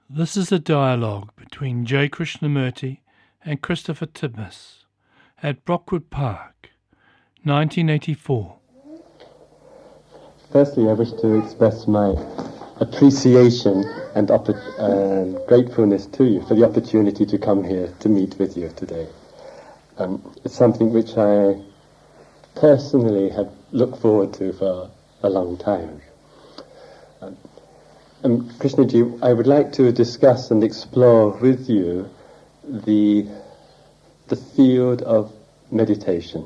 This is a dialogue between J. Krishnamurti and Christopher Titmuss at Brockwood Park, 1984. Firstly, I wish to express my appreciation and gratefulness to you for the opportunity to come here to meet with you today. It's something which I personally have looked forward to for a long time. Krishnaji, I would like to discuss and explore with you the field of meditation.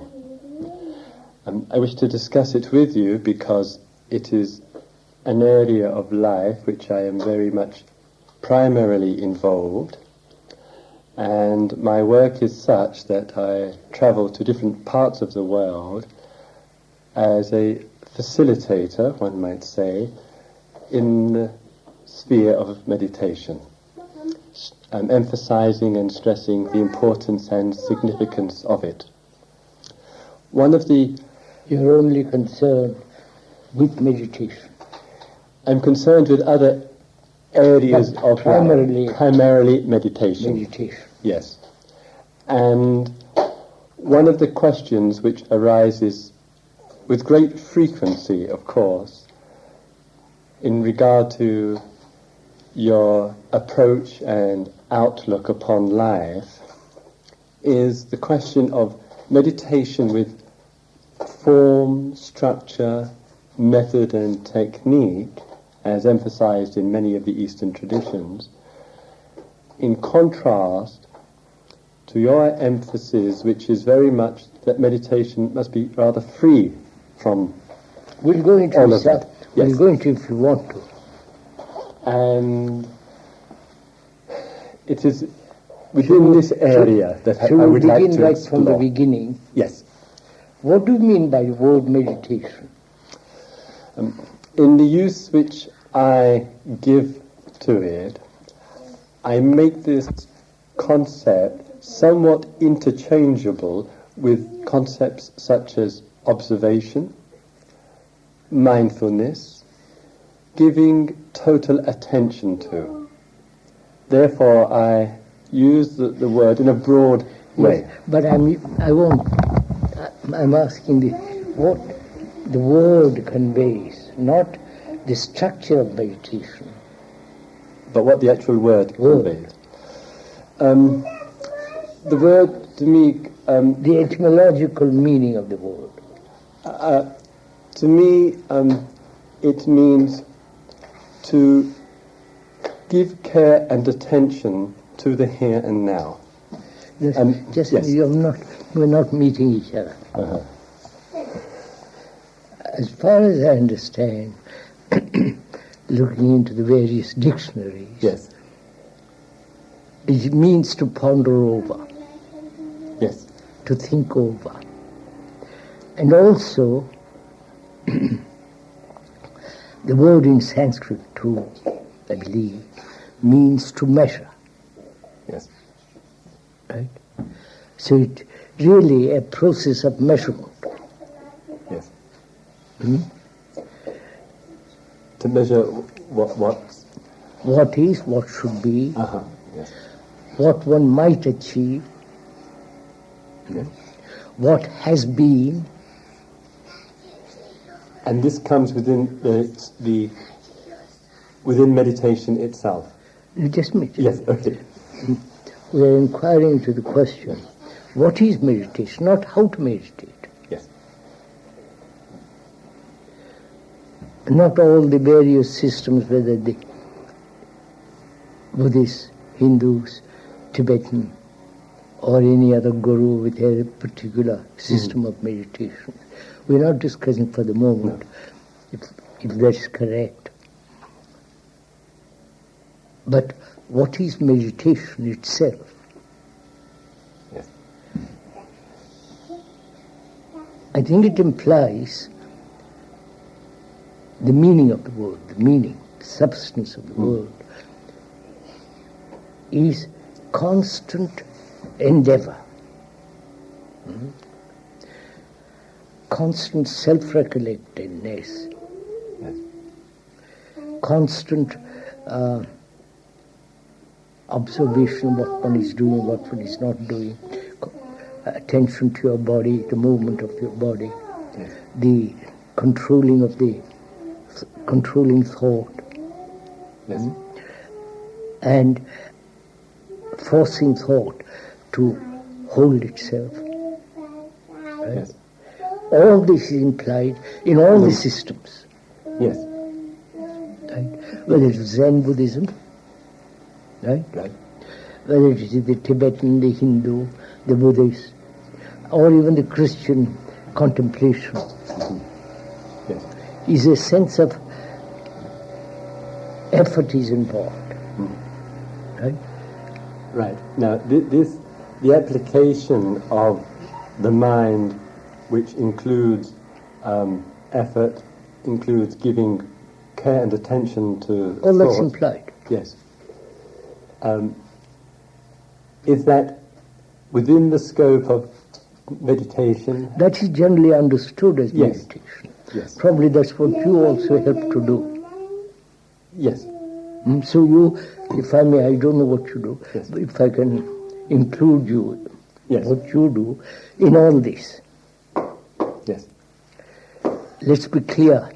I wish to discuss it with you because it is an area of life which I am very much primarily involved, and my work is such that I travel to different parts of the world as a facilitator, one might say, in the sphere of meditation, emphasizing and stressing the importance and significance of it. You're only concerned with meditation. I'm concerned with other areas of primarily meditation. Meditation. Yes. And one of the questions which arises with great frequency, of course, in regard to your approach and outlook upon life, is the question of meditation with form, structure, method and technique, as emphasized in many of the Eastern traditions, in contrast to your emphasis, which is very much that meditation must be rather free from We'll go into all of that. Yes. We'll go into if you want to. And it is within this area that I would like to begin right explore. from the beginning. Yes. What do you mean by the word meditation? In the use which I give to it, I make this concept somewhat interchangeable with concepts such as observation, mindfulness, giving total attention to. Therefore, I use the word in a broad way. Yes, but I'm asking what the word conveys, not the structure of meditation. But what the actual word conveys. The word, to me... the etymological meaning of the word. To me, it means to give care and attention to the here and now. Yes, yes. We're not meeting each other. Uh-huh. As far as I understand, looking into the various dictionaries, Yes. it means to ponder over, Yes. to think over. And also, the word in Sanskrit too, I believe, means to measure. Yes. Right? So it's really a process of measurement. Yes. Hmm? To measure what? What is, what should be, Uh-huh. Yes. what one might achieve, Yes. what has been. And this comes within within meditation itself. Just a minute. Yes. Okay. We are inquiring into the question, what is meditation, not how to meditate. Yes. Not all the various systems, whether the Buddhists, Hindus, Tibetan, or any other guru with a particular system of meditation. We're not discussing for the moment if that's correct. But what is meditation itself? Yes. I think it implies the meaning of the word, the substance of the word, is constant endeavor, constant self-recollectedness, Yes. constant observation of what one is doing, what one is not doing, attention to your body, the movement of your body, the controlling thought, and forcing thought to hold itself. Right? Yes. All this is implied in all the systems. Yes. Right? Whether it is Zen Buddhism, right? Right. Whether it is the Tibetan, the Hindu, the Buddhist, or even the Christian contemplation, Yes. is a sense of effort is involved. Right? Right. Now, the application of the mind, which includes effort, includes giving care and attention to All that's thought. implied. Yes. Is that within the scope of meditation? That is generally understood as Yes. meditation. Yes. Probably that's what you also help to do. Yes. So you, if I may, I don't know what you do, Yes. but if I can include you, Yes. what you do in all this. Yes. Let's be clear.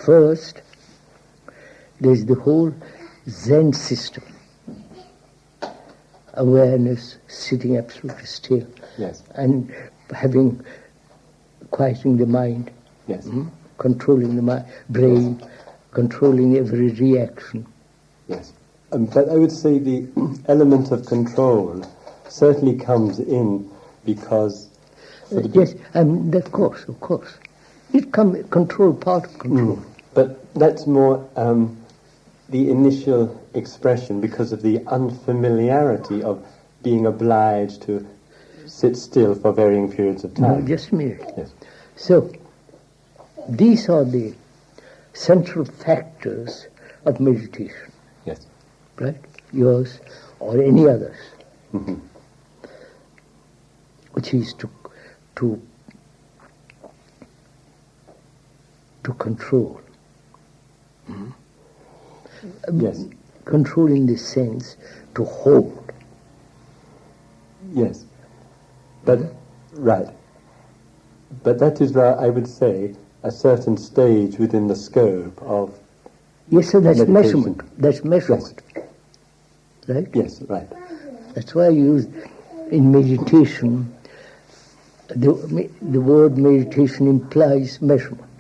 First, there's the whole Zen system. Awareness, sitting absolutely still, Yes. and quieting the mind, Yes. controlling the brain, controlling every reaction. Yes. But I would say the element of control certainly comes in because... Yes, and of course. It control, part of control. But that's more the initial expression because of the unfamiliarity of being obliged to sit still for varying periods of No, time. just a minute. Yes. So, these are the central factors of meditation, Yes. right? Yours or any others, which is to control. Yes. Control in the sense to hold. Yes. But, right. But that is, I would say, a certain stage within the scope of... Yes, so that's meditation. measurement. That's measurement. Right? Yes, right. That's why I use in meditation, the word meditation implies measurement.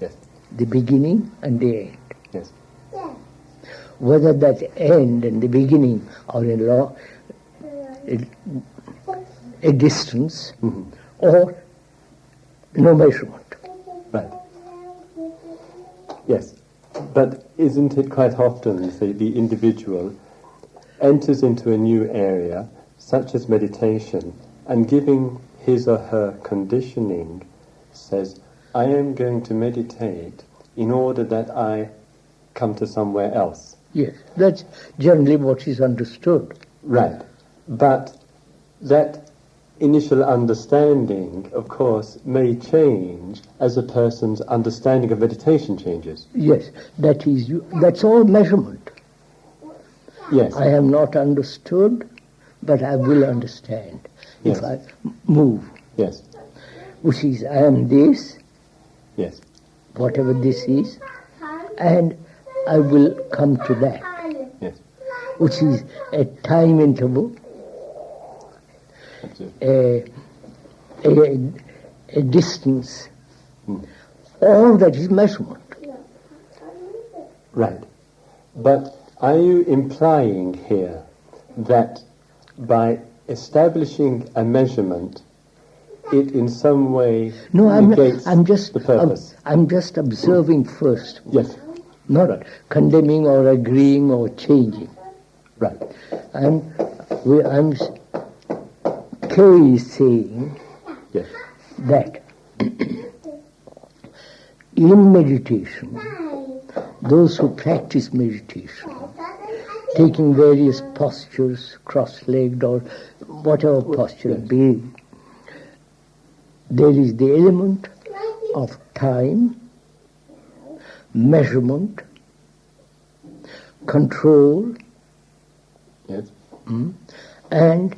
Yes. The beginning and the end. Yes. Whether that end and the beginning are a distance or no measurement. Right. Yes. But isn't it quite often, say, the individual enters into a new area, such as meditation, and giving his or her conditioning, says, I am going to meditate in order that I come to somewhere else. Yes, that's generally what is understood. Right. But that initial understanding, of course, may change as a person's understanding of meditation changes. Yes, that's all measurement. Yes. I have not understood, but I will understand Yes. if I move. Yes. Which is, I am this, Yes. whatever this is, and I will come to that, Yes. which is a time interval, Absolutely. a distance. All that is measurement. Right. But are you implying here that by establishing a measurement, it in some way negates the purpose? I'm just observing first, Yes. not Right. condemning or agreeing or changing. Right. Kay is saying Yes. that in meditation, those who practice meditation, taking various postures, cross-legged or whatever posture it be, there is the element of time, measurement, control, Yes. and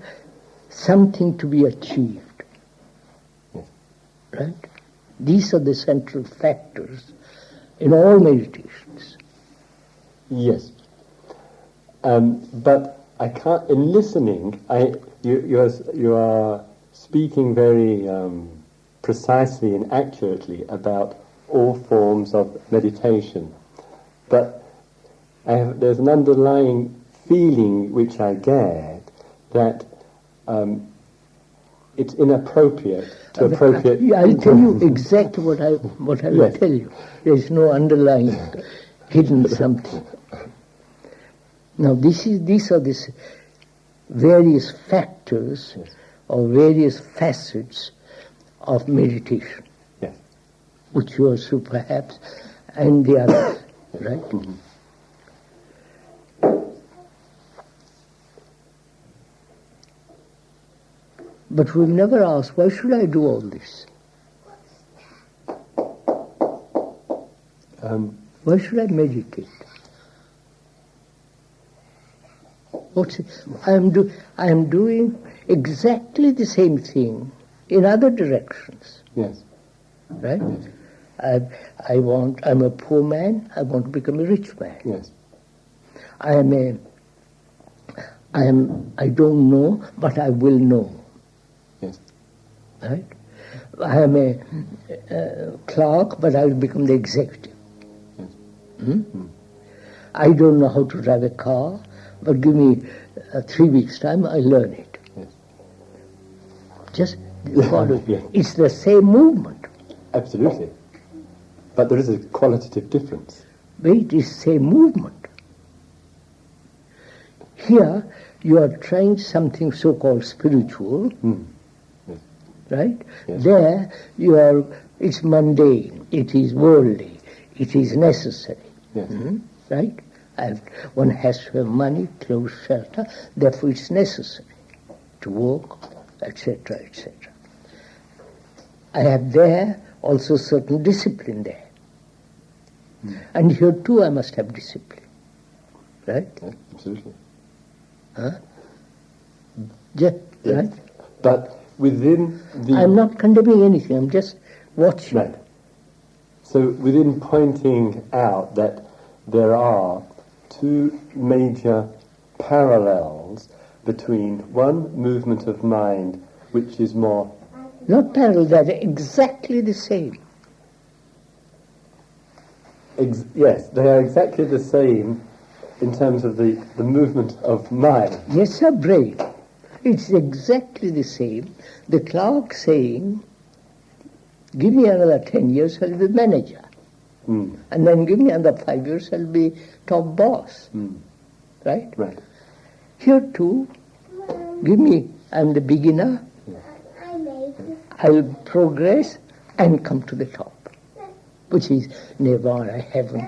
something to be achieved. Yes. Right? These are the central factors in all meditations. Yes. But I can't. In listening, you are speaking very precisely and accurately about all forms of meditation. But there's an underlying feeling which I get that it's inappropriate to appropriate. I'll tell you exactly what I will Yes. tell you. There's no underlying hidden something. Now these are the various factors or various facets of meditation, Yes. which you also perhaps, and the others, right? Mm-hmm. But we've never asked, why should I do all this? Why should I meditate? I am doing exactly the same thing in other directions. Yes. Right? I'm a poor man, I want to become a rich man. Yes. I don't know, but I will know. Yes. Right? I am a clerk, but I will become the executive. Yes. I don't know how to drive a car, but give me 3 weeks' time, I learn it. Yes. Just Yeah. it's the same movement. Absolutely. But there is a qualitative difference. But it is the same movement. Here, you are trying something so-called spiritual, Yes. right? Yes. There, it's mundane, it is worldly, it is necessary. Yes. Right? One has to have money, clothes, shelter, therefore it's necessary to work, etc., etc. I have there also certain discipline there. And here too I must have discipline. Right? Yeah, absolutely. Huh? Yes. Right? But within the... I'm not condemning anything, I'm just watching. Right. So within pointing out that there are two major parallels between one movement of mind which is more... Not parallel, they're exactly the same. Yes, they are exactly the same in terms of the movement of mind. Yes, sir, brain. It's exactly the same. The clerk saying, give me another 10 years, I'll be manager. And then give me another 5 years, I'll be top boss. Right? Right. Here too, give me, I'm the beginner, I'll progress and come to the top, which is nirvana, heaven,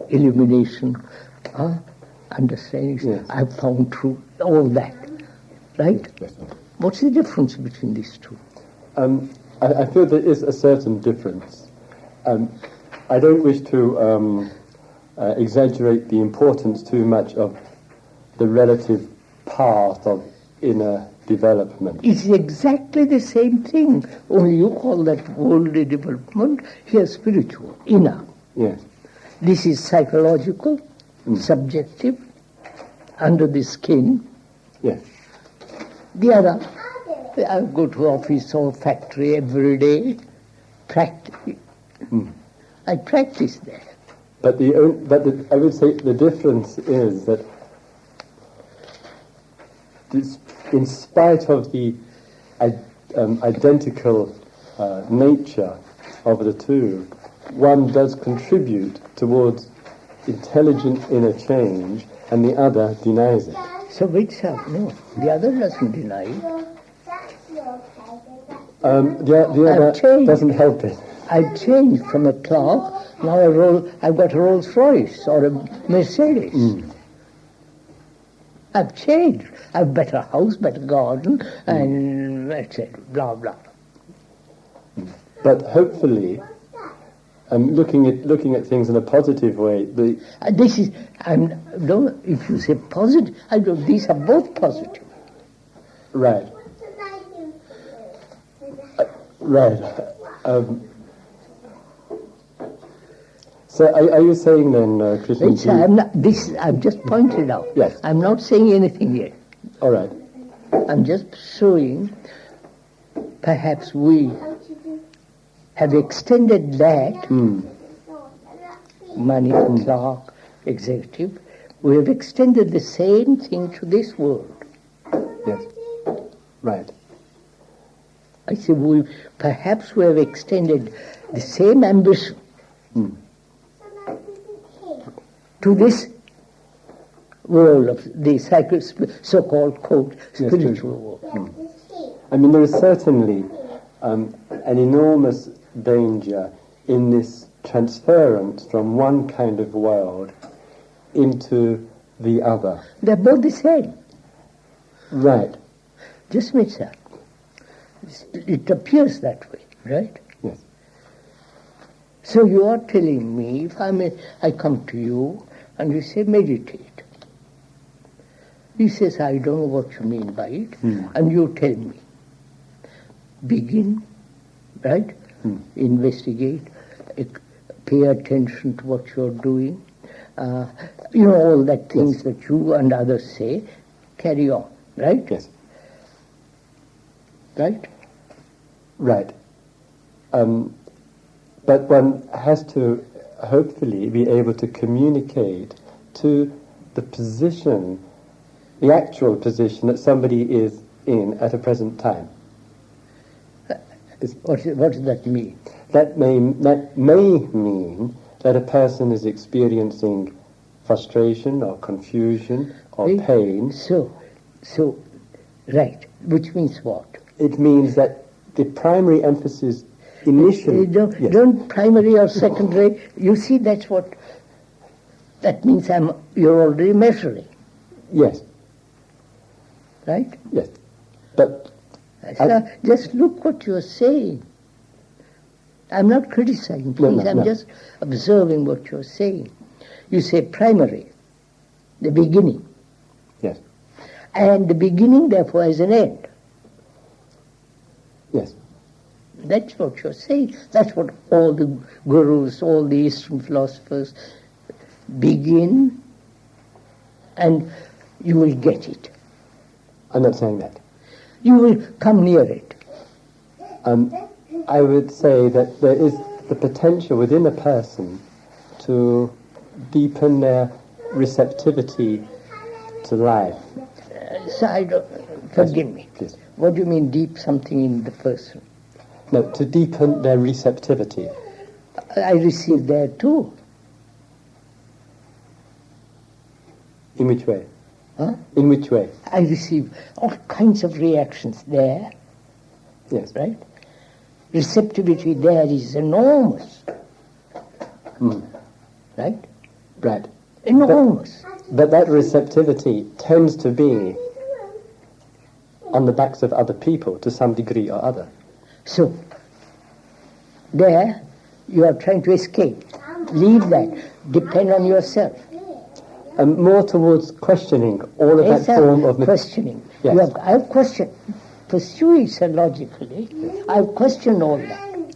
illumination, understanding. Yes. I've found truth, all that. Right? Yes. What's the difference between these two? I feel there is a certain difference. I don't wish to exaggerate the importance too much of the relative path of inner development. It's exactly the same thing, only you call that worldly development, here spiritual, inner. Yes. This is psychological, subjective, under the skin. Yes. The other, I go to office or factory every day, practice. I practice there. But I would say the difference is that in spite of the identical nature of the two, one does contribute towards intelligent inner change and the other denies it. So which no, the other doesn't deny it. The other doesn't help it. I've changed from a clerk, now I've got a Rolls Royce or a Mercedes. I've changed. I've better house, better garden, and etc. Blah blah. But hopefully, looking at things in a positive way. This is, if you say positive, these are both positive. Right. Right. So are you saying then, Krishnamurti? I've just pointed out. Yes. I'm not saying anything yet. All right. I'm just showing perhaps we have extended that money, clerk, executive. We have extended the same thing to this world. Yes. Right. I say perhaps we have extended the same ambition to this world of the so-called quote spiritual world. I mean, there is certainly an enormous danger in this transference from one kind of world into the other. They're both the same. Right. Just makes sense. It appears that way, right? Yes. So you are telling me, if I come to you and you say meditate. He says, I don't know what you mean by it, and you tell me. Begin, right? Investigate, pay attention to what you're doing. All that things that you and others say, carry on, right? Yes. Right? Right. But one has to hopefully be able to communicate to the position, the actual position that somebody is in at a present time. What does that mean? That may mean that a person is experiencing frustration or confusion or pain. So, right. Which means what? It means that the primary emphasis initially... Don't primary or secondary. You see, that's what... That means you're already measuring. Yes. Right? Yes. But... just look what you're saying. I'm not criticizing, please. I'm just observing what you're saying. You say primary, the beginning. Yes. And the beginning, therefore, has an end. Yes. That's what you're saying. That's what all the gurus, all the Eastern philosophers begin, and you will get it. I'm not saying that. You will come near it. I would say that there is the potential within a person to deepen their receptivity to life. Forgive me. Please. What do you mean deep something in the person? No, to deepen their receptivity. I receive that too. In which way? Huh? In which way? I receive all kinds of reactions there. Yes. Right? Receptivity there is enormous. Right? Right. Enormous. But that receptivity tends to be on the backs of other people to some degree or other. So, there you are trying to escape. Leave that. Depend on yourself. And more towards questioning all of that form of... questioning. Yes. I have questioned. Pursue it logically. I have questioned all that.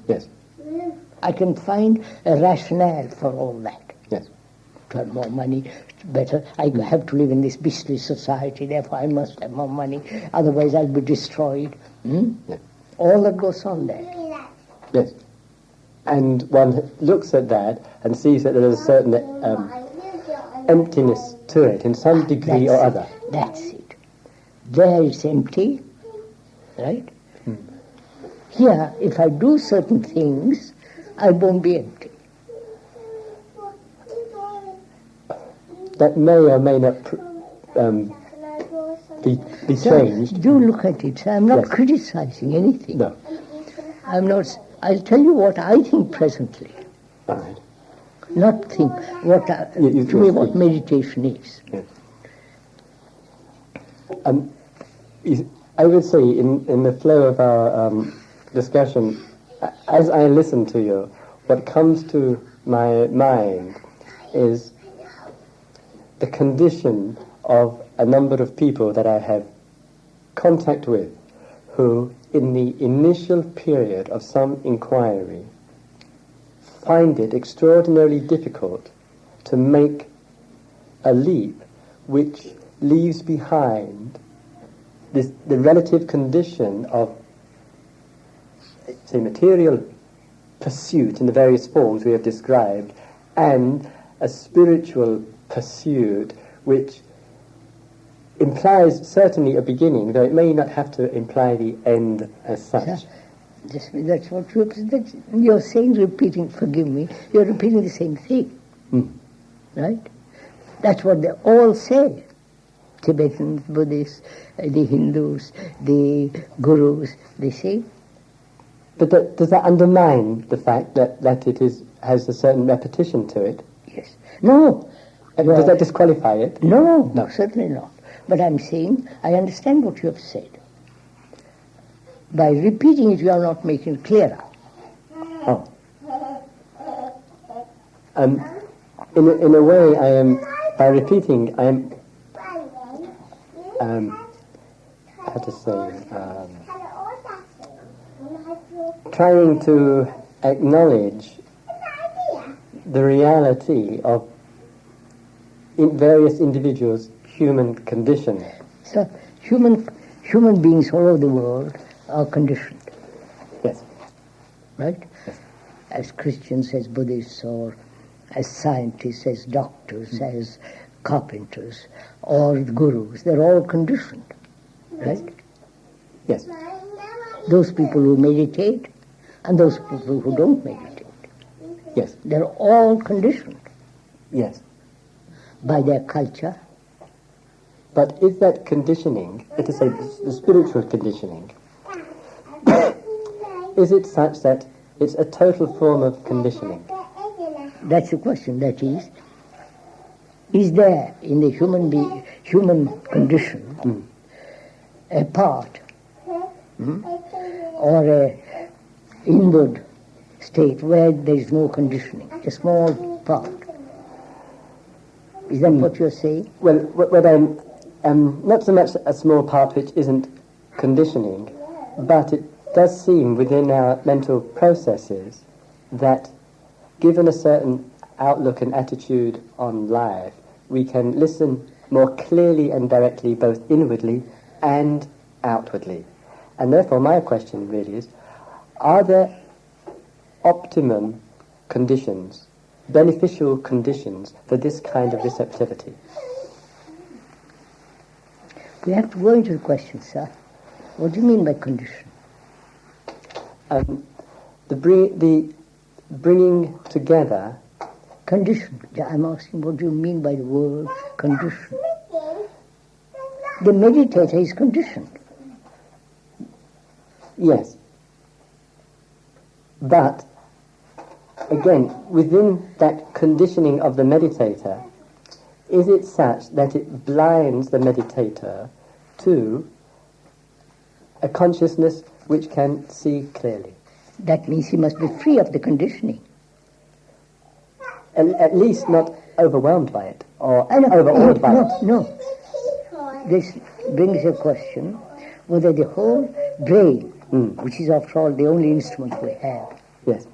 Yes. I can find a rationale for all that. Yes. To have more money, better. I have to live in this beastly society, therefore I must have more money, otherwise I'll be destroyed. Yes. All that goes on there. Yes. And one looks at that and sees that there is a certain emptiness to it in some degree or other. That's it. There it's empty, right? Here, if I do certain things, I won't be empty. That may or may not be changed. Do look at it. I'm not criticizing anything. No. I'm not. I'll tell you what I think presently. Right. Not think what what meditation is. Yes. I would say in the flow of our discussion, as I listen to you, what comes to my mind is the condition of a number of people that I have contact with who, in the initial period of some inquiry, find it extraordinarily difficult to make a leap which leaves behind the relative condition of, say, material pursuit in the various forms we have described, and a spiritual pursuit which implies certainly a beginning, though it may not have to imply the end as such. That's what you're saying, repeating, forgive me, you're repeating the same thing. Right? That's what they all say. Tibetans, Buddhists, the Hindus, the Gurus, they say. But does that undermine the fact that it has a certain repetition to it? Yes. No. Does that disqualify it? No, certainly not. But I'm saying, I understand what you have said. By repeating it, you are not making it clearer. Oh. In a way, I am, by repeating, I am, how to say, trying to acknowledge the reality of various individuals' human condition. So, human beings all over the world are conditioned. Yes. Right? Yes. As Christians, as Buddhists, or as scientists, as doctors, as carpenters, or gurus, they're all conditioned. Right? Yes. Those people who meditate and those people who don't meditate. Yes. They're all conditioned. Yes. By their culture. But is that conditioning, let us say the spiritual conditioning, is it such that it's a total form of conditioning? That's the question. That is there in the human condition a part or a inward state where there is no conditioning, a small part? Is that what you're saying? Well, what I'm not so much a small part which isn't conditioning, but it does seem within our mental processes that given a certain outlook and attitude on life, we can listen more clearly and directly both inwardly and outwardly. And therefore my question really is, are there optimum conditions, beneficial conditions for this kind of receptivity? We have to go into the question, sir. What do you mean by condition? The bringing together. Condition. I'm asking, what do you mean by the word condition? The meditator is conditioned. Yes. But, again, within that conditioning of the meditator, is it such that it blinds the meditator to a consciousness which can see clearly? That means he must be free of the conditioning. And at least not overwhelmed by it, or overawed by it. No. This brings a question whether the whole brain, which is after all the only instrument we have, yes,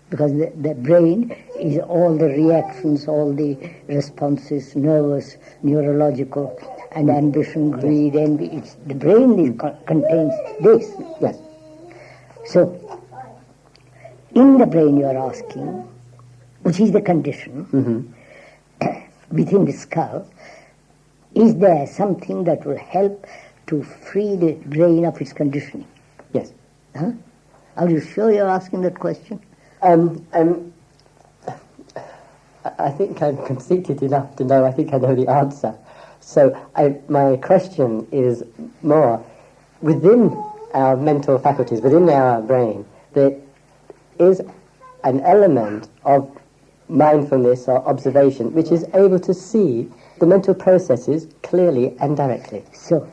because the brain is all the reactions, all the responses, nervous, neurological, and ambition, greed, envy. The brain contains this. Yes. So, in the brain you are asking, which is the condition, within the skull, is there something that will help to free the brain of its conditioning? Yes. Huh? Are you sure you're asking that question? I think I'm conceited enough to know, I think I know the answer. So my question is more, within our mental faculties, within our brain, there is an element of mindfulness or observation which is able to see the mental processes clearly and directly. So,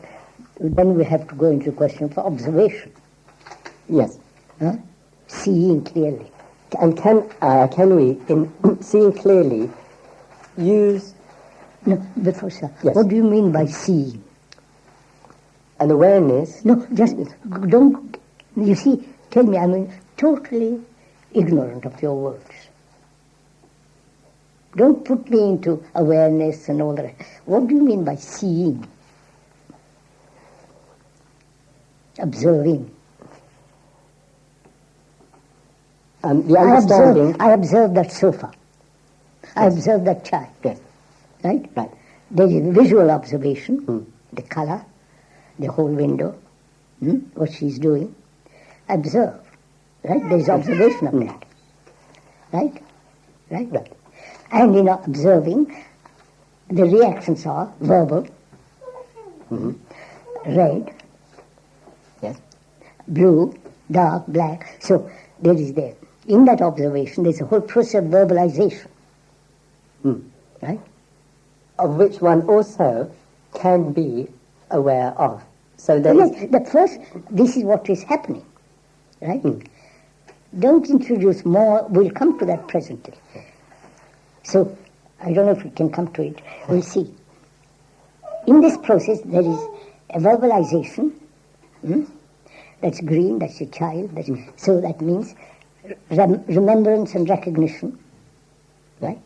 then we have to go into the question for observation. Yes. Huh? Seeing clearly. And can we, in seeing clearly, use... No, before, sir. Yes. What do you mean by seeing? An awareness... No, just don't... You see, tell me, I'm totally ignorant of your words. Don't put me into awareness and all that. What do you mean by seeing? Observing. The understanding... I observe that sofa. I observe that child. Yes. Right? Right. There is visual observation, the color, the whole window, what she's doing. Observe. Right? There is observation of that. Right? Right? Right. And in observing, the reactions are verbal, red, Yes. blue, dark, black. So there is there. In that observation, there's a whole process of verbalization. Right? Of which one also can be aware of. So that Yes, but first, this is what is happening. Right? Don't introduce more. We'll come to that presently. So, I don't know if we can come to it. We'll see. In this process, there is a verbalization. That's green, that's a child. So that means remembrance and recognition. Right?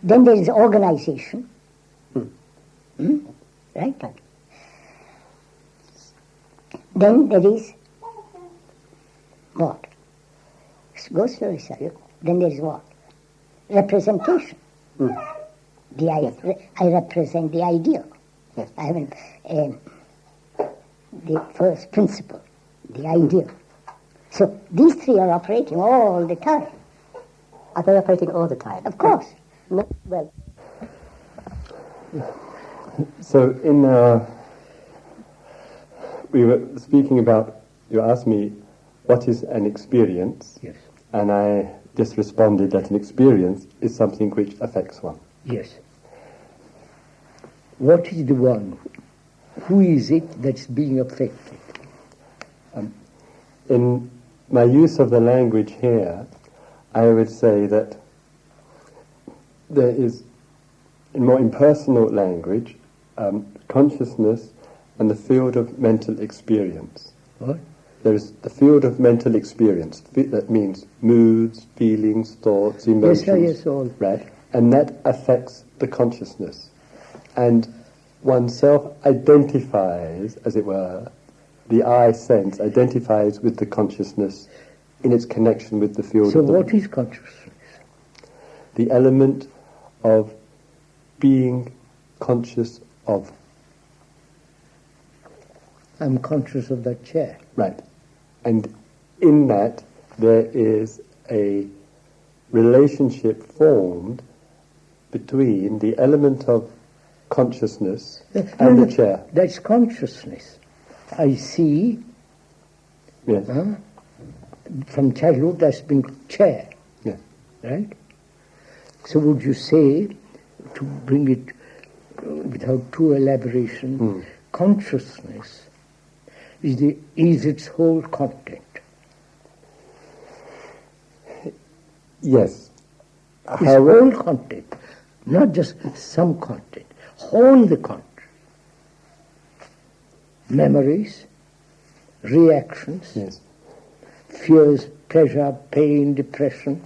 Then there is organization. Right? Then there is what? Go slowly, sir. Then there is what? Representation. I represent the ideal. Yes. I mean, the first principle, the ideal. So these three are operating all the time. Are they operating all the time? Of course. No, well, So we were speaking about, you asked me, what is an experience? Yes. And I just responded that an experience is something which affects one. Yes. What is the one? Who is it that's being affected? In my use of the language here, I would say that there is, in more impersonal language, consciousness and the field of mental experience. What? There is the field of mental experience. That means moods, feelings, thoughts, emotions. Yes, all. Right? And that affects the consciousness. And oneself identifies, as it were, the I sense identifies with the consciousness in its connection with the field So of the... what is consciousness? The element of being conscious of. I'm conscious of that chair. Right. And in that there is a relationship formed between the element of consciousness and the chair. That's consciousness. I see, Yes. from childhood that's been chair, Yes. right? So would you say, to bring it without too elaboration, consciousness is its whole content? Yes. Its whole content, not just some content, whole the content. Memories, reactions, Yes. fears, pleasure, pain, depression.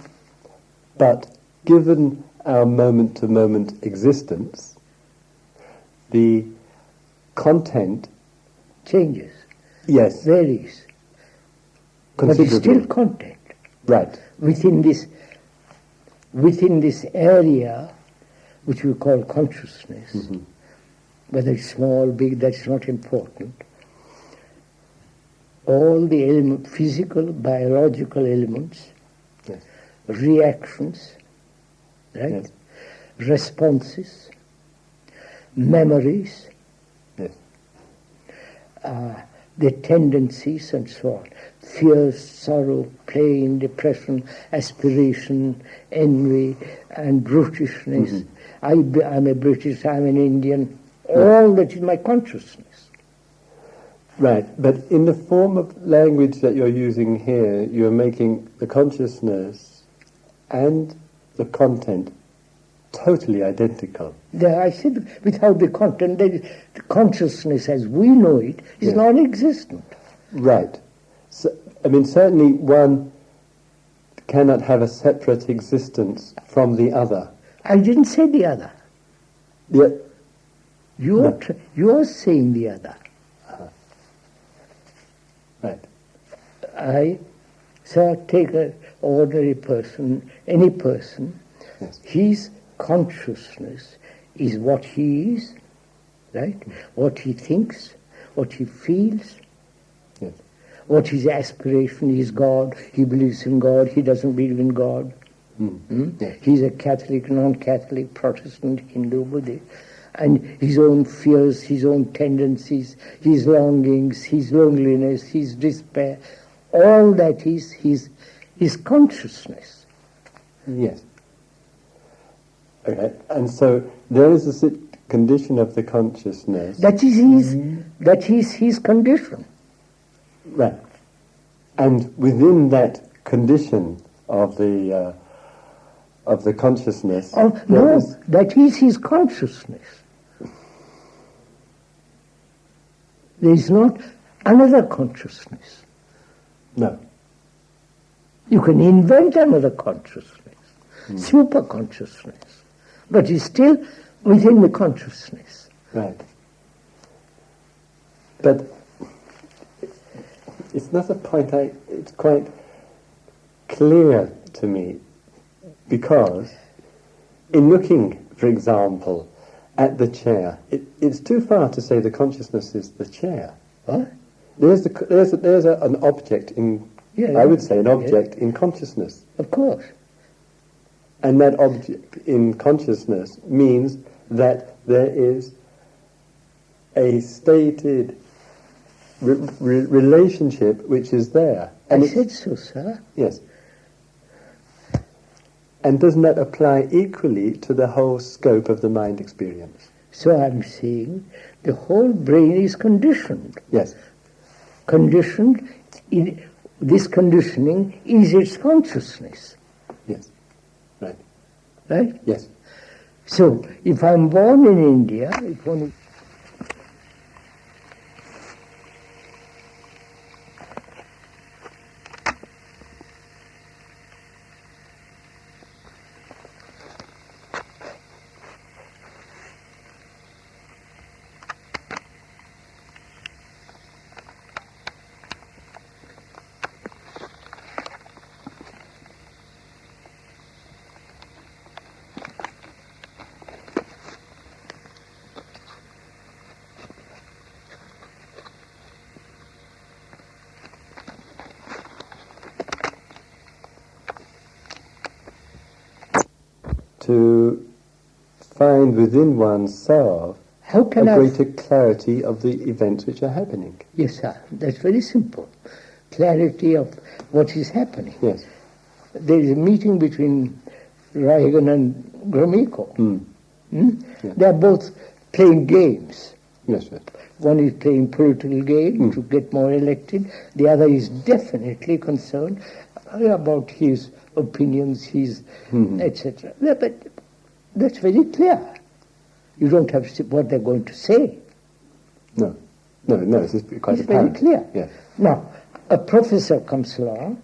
But given our moment-to-moment existence, the content, Changes, yes, varies, but it's considerably. still content. Right. Within this area, which we call consciousness, whether it's small, big, that's not important. All the physical, biological elements, Yes. reactions, right? Yes. Responses, memories, Yes. the tendencies and so on. Fear, sorrow, pain, depression, aspiration, envy, and brutishness. I'm a British, I'm an Indian. All that is my consciousness. Right, but in the form of language that you're using here, you're making the consciousness and the content totally identical. There, I said, without the content, the consciousness as we know it is Yes. non-existent. Right. So, I mean, certainly one cannot have a separate existence from the other. I didn't say the other. Yeah. You're saying the other. Right. So take an ordinary person, any person, Yes. his consciousness is what he is, right? What he thinks, what he feels, Yes. what his aspiration is God, he believes in God, he doesn't believe in God. Yes. He's a Catholic, non-Catholic, Protestant, Hindu, Buddhist, and his own fears, his own tendencies, his longings, his loneliness, his despair, all that is his consciousness. Yes. Okay. And so there is a condition of the consciousness. That is his condition. Right. And within that condition of the consciousness. Oh, no, that is his consciousness. There is not another consciousness. No. You can invent another consciousness, super consciousness, but it's still within the consciousness. Right. But it's not a point it's quite clear to me, because in looking, for example, at the chair, it's too far to say the consciousness is the chair. What? There's an object in, I would say, an object in consciousness. Of course. And that object in consciousness means that there is a stated relationship which is there. And I said so, sir. Yes. And doesn't that apply equally to the whole scope of the mind experience? So I'm saying the whole brain is conditioned. Yes. Conditioned, this conditioning is its consciousness. Yes. Right. Right? Yes. So, if I'm born in India, if one to find within oneself how can a I... greater clarity of the events which are happening. Yes, sir. That's very simple. Clarity of what is happening. Yes. There is a meeting between Reagan and Gromyko. Yeah. They are both playing games. Yes, yes. One is playing political game to get more elected. The other is definitely concerned about his opinions, his etc. Yeah, but that's very clear. You don't have to see what they're going to say. No, it's quite It's very apparent. clear. Yes. Now, a professor comes along.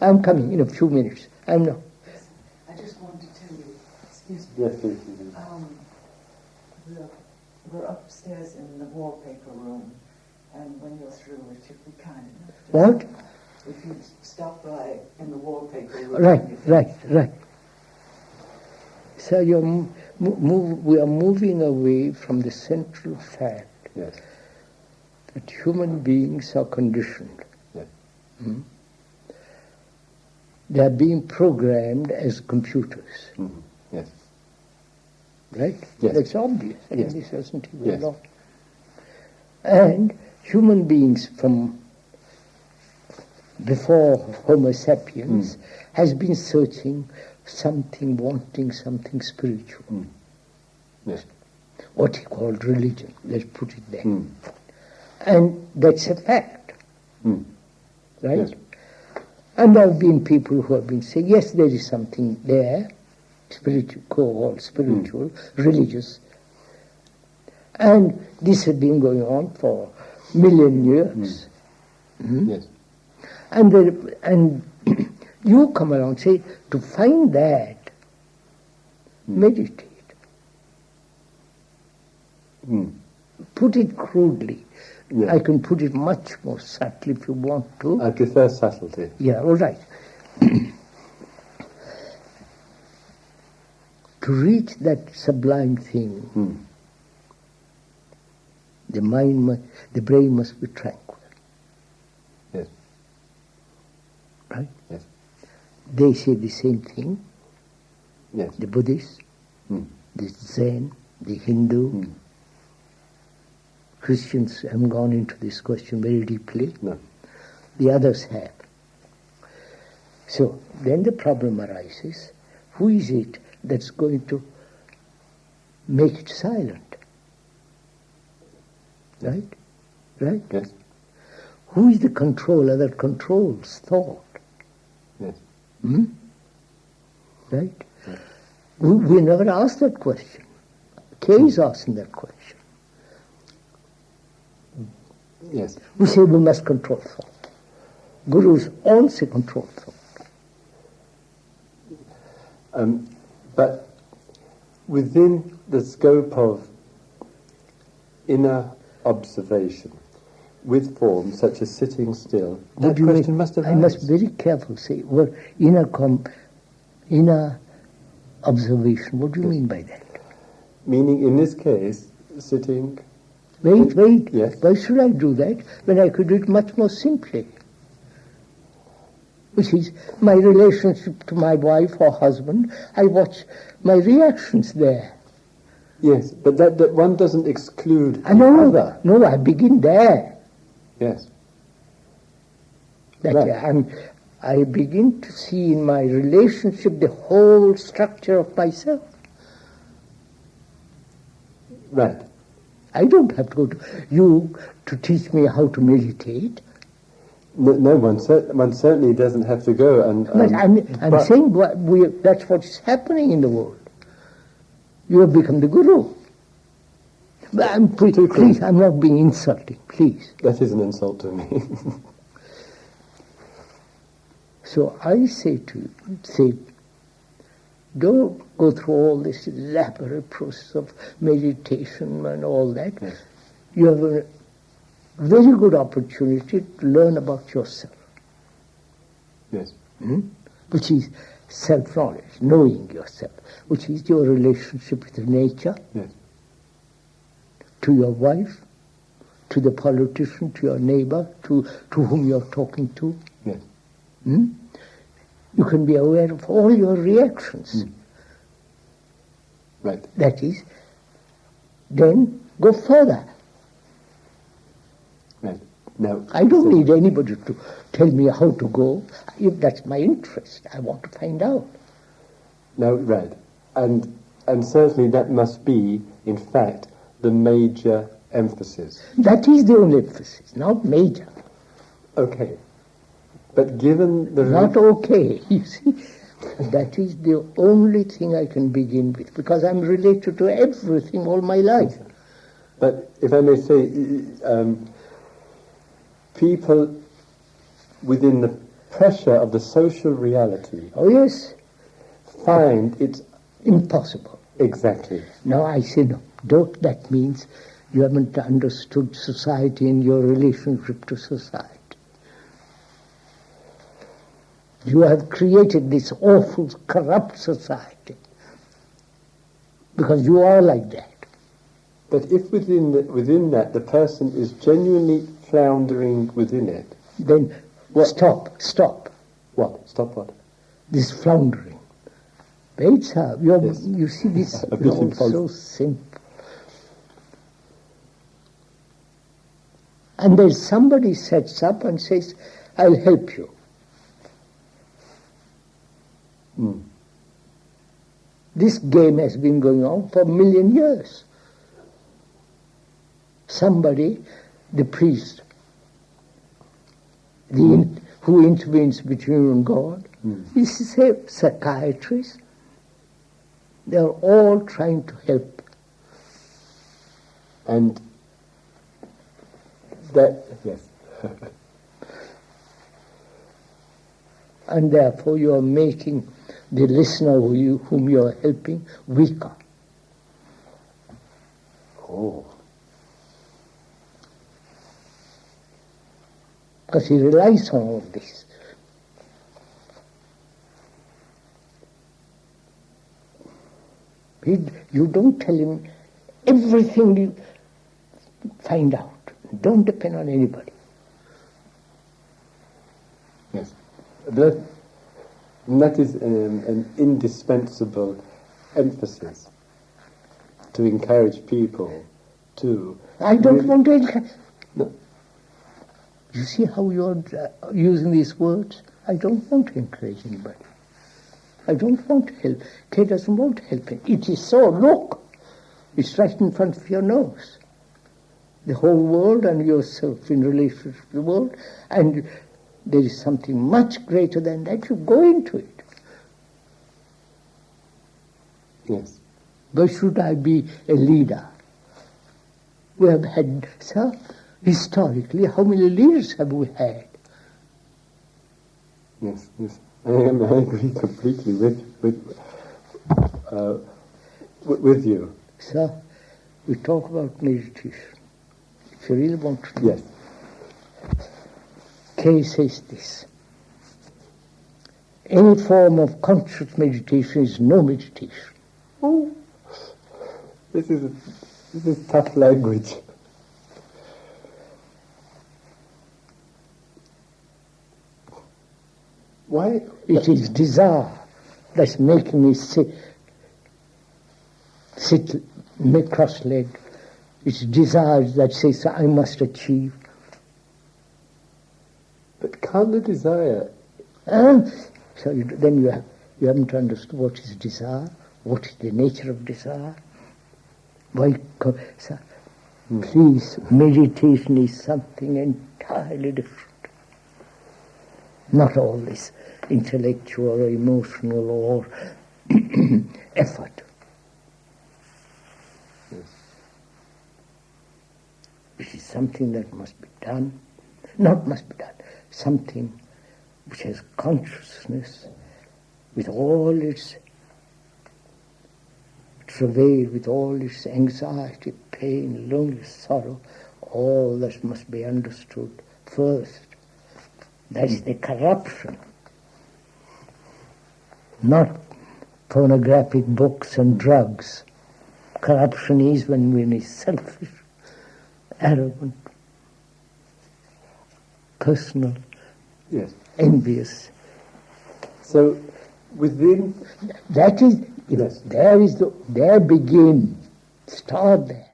I'm coming in a few minutes. I'm not. I just wanted to tell you, excuse me, Yes, please. we're upstairs in the wallpaper room, and when you're through, if you'd be kind enough to... What? If you stop by in the wallpaper room... Right. So we are moving away from the central fact Yes. that human beings are conditioned. Yes. They are being programmed as computers. Yes. Right? Yes. That's obvious. Yes. This hasn't even Yes. long. And human beings from before Homo sapiens has been searching something, wanting something spiritual. Yes. What he called religion. Let's put it there. And that's a fact. Right? Yes. And there have been people who have been saying, yes, there is something there, spiritual, religious. And this has been going on for million years. Yes. And you come along and say, to find that, meditate. Put it crudely. Yes. I can put it much more subtly if you want to. I prefer subtlety. Yeah, all right. To reach that sublime thing, the brain must be tranquil. Yes. Right? Yes. They say the same thing. Yes. The Buddhists, the Zen, the Hindu. Christians haven't gone into this question very deeply. No. The others have. So then the problem arises, who is it that's going to make it silent? Right? Right? Yes. Who is the controller that controls thought? Yes. Right? Yes. We never asked that question. Kay is asking that question. Yes. We say we must control thought. Gurus also control thought. But within the scope of inner observation, with forms such as sitting still, that question must arise. I must very carefully say, well, inner observation, what do you mean by that? Meaning, in this case, sitting... Wait. Yes. Why should I do that when I could do it much more simply? Which is my relationship to my wife or husband. I watch my reactions there. Yes, but that one doesn't exclude the other. No, I begin there. Yes. Right. I begin to see in my relationship the whole structure of myself. Right. I don't have to go to you to teach me how to meditate. No, one certainly doesn't have to go and... But I'm saying that's what's happening in the world. You have become the guru. But please, I'm not being insulting, please. That is an insult to me. So I say to you, don't go through all this elaborate process of meditation and all that. Yes. You have a very good opportunity to learn about yourself. Yes. Which is self-knowledge, knowing yourself, which is your relationship with nature, yes, to your wife, to the politician, to your neighbor, to whom you're talking to. yes, You can be aware of all your reactions. right, That is, then go further. right. Now, I don't need anybody to tell me how to go. If that's my interest, I want to find out. now, right, and certainly that must be, in fact, the major emphasis. That is the only emphasis, not major. Okay, but given the Not okay, you see. That is the only thing I can begin with, because I'm related to everything all my life. But if I may say, people within the pressure of the social reality Oh yes, find it's impossible. exactly. Now I say no. That means you haven't understood society and your relationship to society. You have created this awful, corrupt society because you are like that. But if within that the person is genuinely floundering within it, Then stop. what? Stop what? This floundering. Wait, sir, Yes. you see this A bit is all impulsive. so simple. And then somebody sets up and says, I'll help you. This game has been going on for a million years. Somebody the priest, who intervenes between you and God. This is a psychiatrist. They are all trying to help. And that, yes. And therefore you are making the listener whom you are helping weaker. Oh. Because he relies on all this. You don't tell him everything you find out. Don't depend on anybody. Yes. That is an indispensable emphasis to encourage people to... I don't want to encourage... No. You see how you're using these words? I don't want to encourage anybody. I don't want to help. Kay doesn't want to help him. It is so, look. It's right in front of your nose. The whole world and yourself in relation to the world. And there is something much greater than that. You go into it. Yes. Why should I be a leader? We have had, sir, historically, how many leaders have we had? Yes, yes. I agree completely with you. Sir, we talk about meditation. If you really want to know. Yes. Kay says this. Any form of conscious meditation is no meditation. Oh, this is tough language. Why? It is desire that's making me sit cross-legged. It's desire that says I must achieve. But can't the desire... So then you haven't understood what is desire, what is the nature of desire. Why, sir, please, meditation is something entirely different. Not all this intellectual or emotional or effort. Yes. It is something that must be done, not must be done, something which has consciousness with all its travail, with all its anxiety, pain, loneliness, sorrow, all that must be understood first. That is the corruption, not pornographic books and drugs. Corruption is when one is selfish, arrogant, personal, yes, envious. So within... That is, yes. there begin, start there.